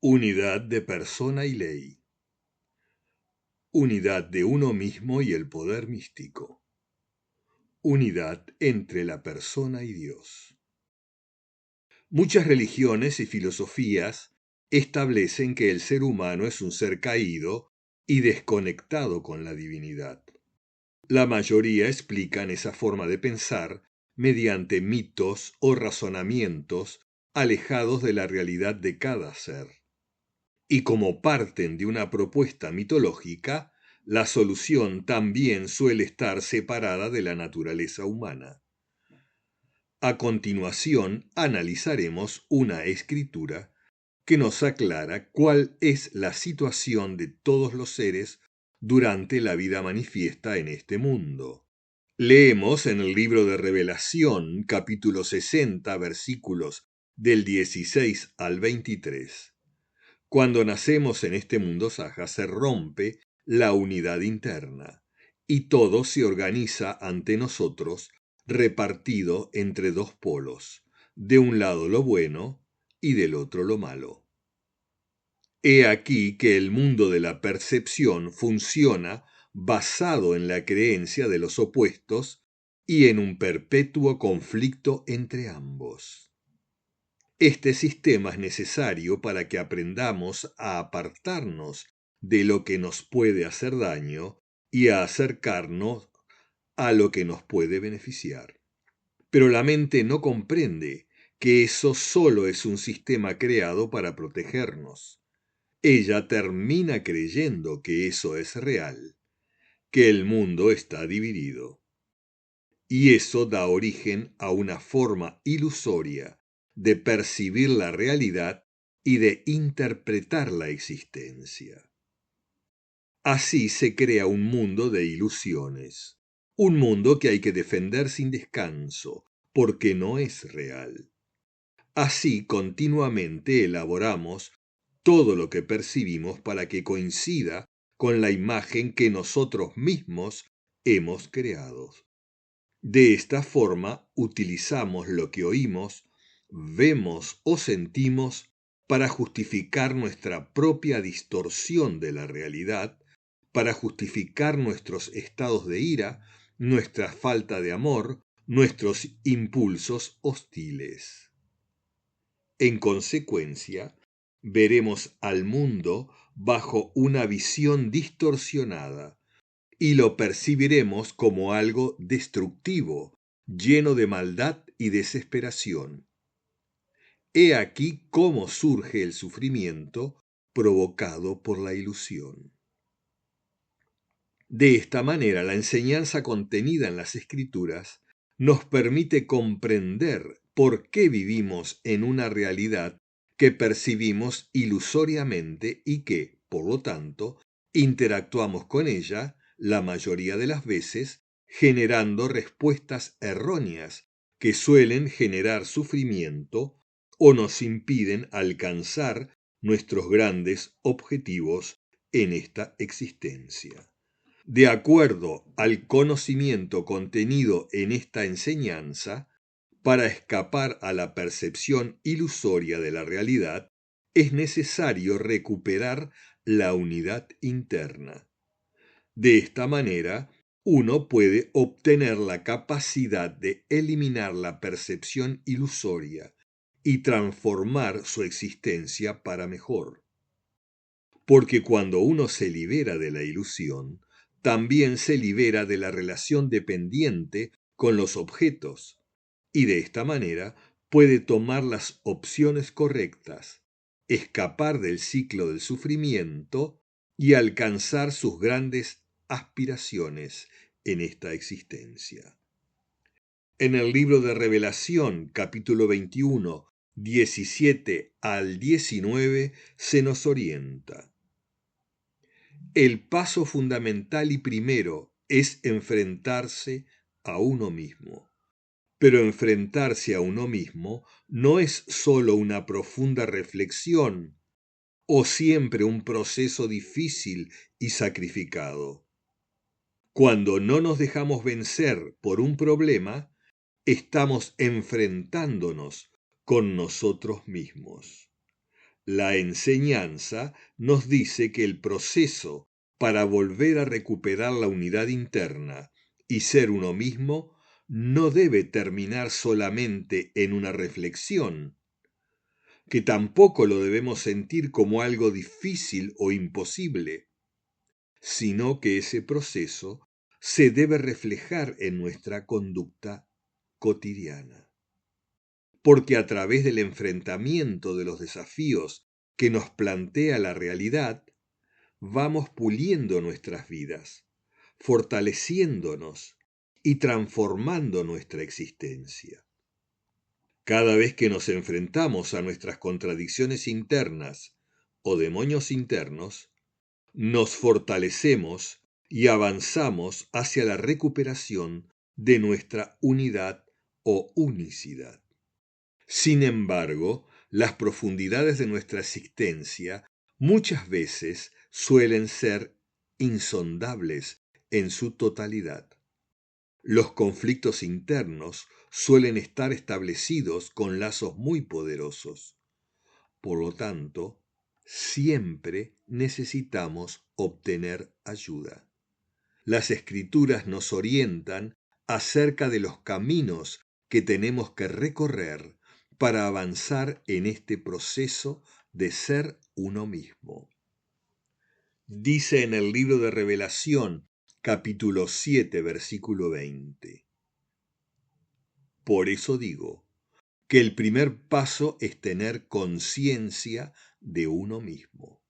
Unidad de persona y ley. Unidad de uno mismo y el poder místico. Unidad entre la persona y Dios. Muchas religiones y filosofías establecen que el ser humano es un ser caído y desconectado con la divinidad. La mayoría explican esa forma de pensar mediante mitos o razonamientos alejados de la realidad de cada ser. Y como parten de una propuesta mitológica, la solución también suele estar separada de la naturaleza humana. A continuación, analizaremos una escritura que nos aclara cuál es la situación de todos los seres durante la vida manifiesta en este mundo. Leemos en el libro de Revelación, capítulo 60, versículos del 16 al 23. Cuando nacemos en este mundo saja, se rompe la unidad interna y todo se organiza ante nosotros repartido entre dos polos, de un lado lo bueno y del otro lo malo. He aquí que el mundo de la percepción funciona basado en la creencia de los opuestos y en un perpetuo conflicto entre ambos. Este sistema es necesario para que aprendamos a apartarnos de lo que nos puede hacer daño y a acercarnos a lo que nos puede beneficiar. Pero la mente no comprende que eso solo es un sistema creado para protegernos. Ella termina creyendo que eso es real, que el mundo está dividido. Y eso da origen a una forma ilusoria de percibir la realidad y de interpretar la existencia. Así se crea un mundo de ilusiones, un mundo que hay que defender sin descanso, porque no es real. Así continuamente elaboramos todo lo que percibimos para que coincida con la imagen que nosotros mismos hemos creado. De esta forma utilizamos lo que oímos, vemos o sentimos para justificar nuestra propia distorsión de la realidad, para justificar nuestros estados de ira, nuestra falta de amor, nuestros impulsos hostiles. En consecuencia, veremos al mundo bajo una visión distorsionada, y lo percibiremos como algo destructivo, lleno de maldad y desesperación. He aquí cómo surge el sufrimiento provocado por la ilusión. De esta manera, la enseñanza contenida en las Escrituras nos permite comprender por qué vivimos en una realidad que percibimos ilusoriamente y que, por lo tanto, interactuamos con ella la mayoría de las veces, generando respuestas erróneas que suelen generar sufrimiento o nos impiden alcanzar nuestros grandes objetivos en esta existencia. De acuerdo al conocimiento contenido en esta enseñanza, para escapar a la percepción ilusoria de la realidad, es necesario recuperar la unidad interna. De esta manera, uno puede obtener la capacidad de eliminar la percepción ilusoria y transformar su existencia para mejor. Porque cuando uno se libera de la ilusión, también se libera de la relación dependiente con los objetos, y de esta manera puede tomar las opciones correctas, escapar del ciclo del sufrimiento y alcanzar sus grandes aspiraciones en esta existencia. En el libro de Revelación, capítulo 21, 17 al 19, se nos orienta. El paso fundamental y primero es enfrentarse a uno mismo. Pero enfrentarse a uno mismo no es sólo una profunda reflexión o siempre un proceso difícil y sacrificado. Cuando no nos dejamos vencer por un problema, estamos enfrentándonos con nosotros mismos. La enseñanza nos dice que el proceso para volver a recuperar la unidad interna y ser uno mismo no debe terminar solamente en una reflexión, que tampoco lo debemos sentir como algo difícil o imposible, sino que ese proceso se debe reflejar en nuestra conducta cotidiana. Porque a través del enfrentamiento de los desafíos que nos plantea la realidad, vamos puliendo nuestras vidas, fortaleciéndonos y transformando nuestra existencia. Cada vez que nos enfrentamos a nuestras contradicciones internas o demonios internos, nos fortalecemos y avanzamos hacia la recuperación de nuestra unidad o unicidad. Sin embargo, las profundidades de nuestra existencia muchas veces suelen ser insondables en su totalidad. Los conflictos internos suelen estar establecidos con lazos muy poderosos. Por lo tanto, siempre necesitamos obtener ayuda. Las Escrituras nos orientan acerca de los caminos que tenemos que recorrer para avanzar en este proceso de ser uno mismo. Dice en el libro de Revelación, capítulo 7, versículo 20. Por eso digo que el primer paso es tener conciencia de uno mismo.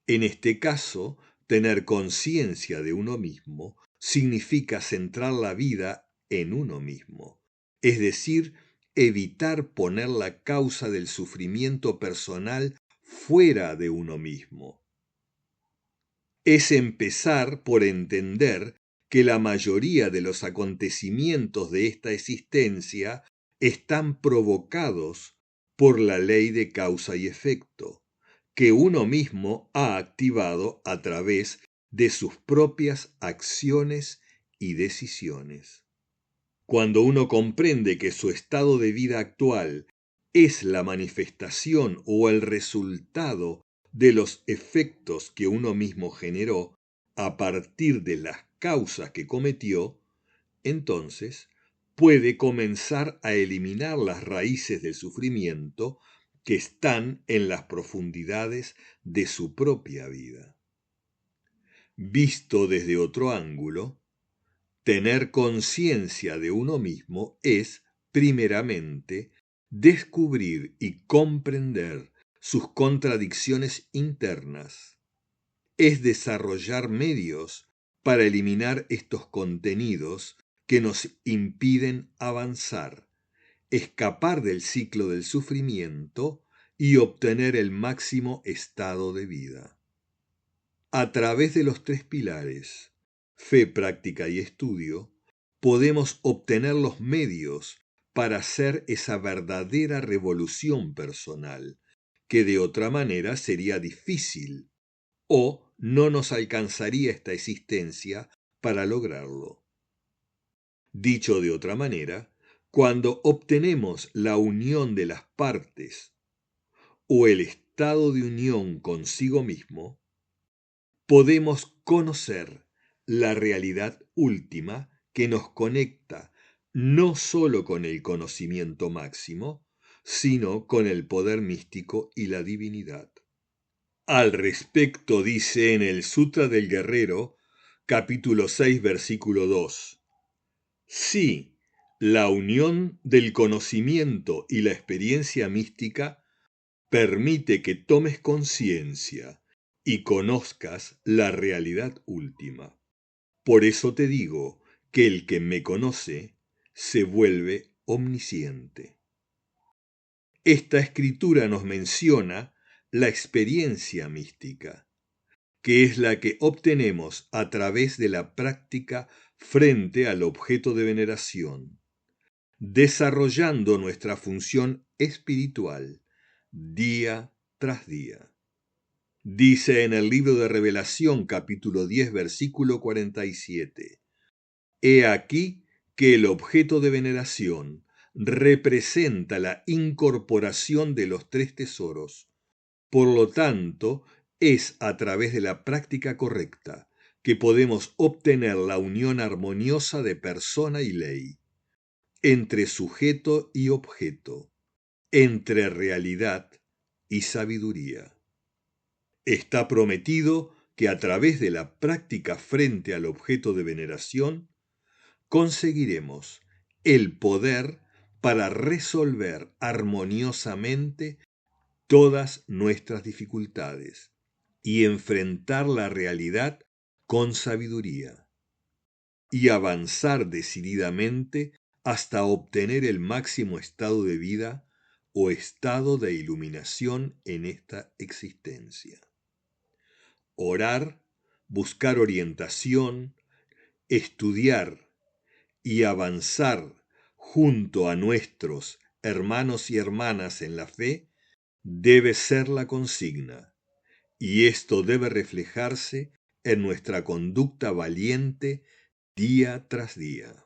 En este caso, tener conciencia de uno mismo significa centrar la vida en uno mismo, es decir, evitar poner la causa del sufrimiento personal fuera de uno mismo. Es empezar por entender que la mayoría de los acontecimientos de esta existencia están provocados por la ley de causa y efecto, que uno mismo ha activado a través de sus propias acciones y decisiones. Cuando uno comprende que su estado de vida actual es la manifestación o el resultado de los efectos que uno mismo generó a partir de las causas que cometió, entonces puede comenzar a eliminar las raíces del sufrimiento que están en las profundidades de su propia vida. Visto desde otro ángulo, tener conciencia de uno mismo es, primeramente, descubrir y comprender sus contradicciones internas. Es desarrollar medios para eliminar estos contenidos que nos impiden avanzar, escapar del ciclo del sufrimiento y obtener el máximo estado de vida. A través de los tres pilares, fe, práctica y estudio, podemos obtener los medios para hacer esa verdadera revolución personal, que de otra manera sería difícil o no nos alcanzaría esta existencia para lograrlo. Dicho de otra manera, cuando obtenemos la unión de las partes o el estado de unión consigo mismo, podemos conocer la realidad última que nos conecta no solo con el conocimiento máximo, sino con el poder místico y la divinidad. Al respecto dice en el Sutra del Guerrero, capítulo 6, versículo 2, sí, la unión del conocimiento y la experiencia mística permite que tomes conciencia y conozcas la realidad última. Por eso te digo que el que me conoce se vuelve omnisciente. Esta escritura nos menciona la experiencia mística, que es la que obtenemos a través de la práctica frente al objeto de veneración, desarrollando nuestra función espiritual día tras día. Dice en el libro de Revelación, capítulo 10, versículo 47, He aquí que el objeto de veneración representa la incorporación de los tres tesoros, Por lo tanto, es a través de la práctica correcta que podemos obtener la unión armoniosa de persona y ley, entre sujeto y objeto, entre realidad y sabiduría. Está prometido que a través de la práctica frente al objeto de veneración, conseguiremos el poder para resolver armoniosamente todas nuestras dificultades y enfrentar la realidad con sabiduría y avanzar decididamente hasta obtener el máximo estado de vida o estado de iluminación en esta existencia. Orar, buscar orientación, estudiar y avanzar junto a nuestros hermanos y hermanas en la fe debe ser la consigna, y esto debe reflejarse en nuestra conducta valiente día tras día.